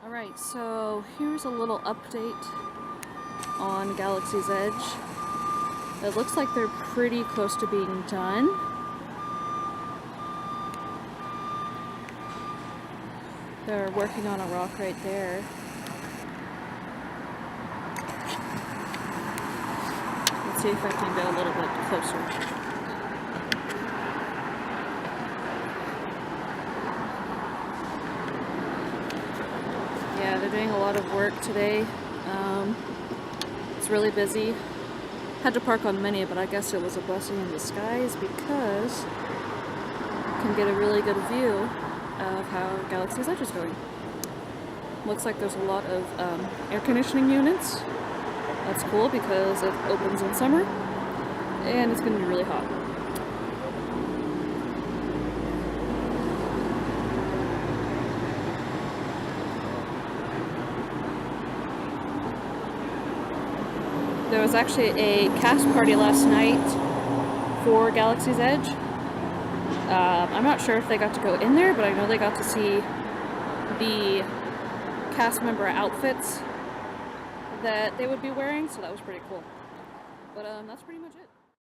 Alright, so here's a little update on Galaxy's Edge. It looks like they're pretty close to being done. They're working on a rock right there. Let's see if I can go a little bit closer. Yeah, they're doing a lot of work today. It's really busy. Had to park on many, but I guess it was a blessing in disguise because you can get a really good view of how Galaxy's Edge is going. Looks like there's a lot of air conditioning units. That's cool because it opens in summer and it's going to be really hot. There was actually a cast party last night for Galaxy's Edge. I'm not sure if they got to go in there, but I know they got to see the cast member outfits that they would be wearing, so that was pretty cool. But that's pretty much it.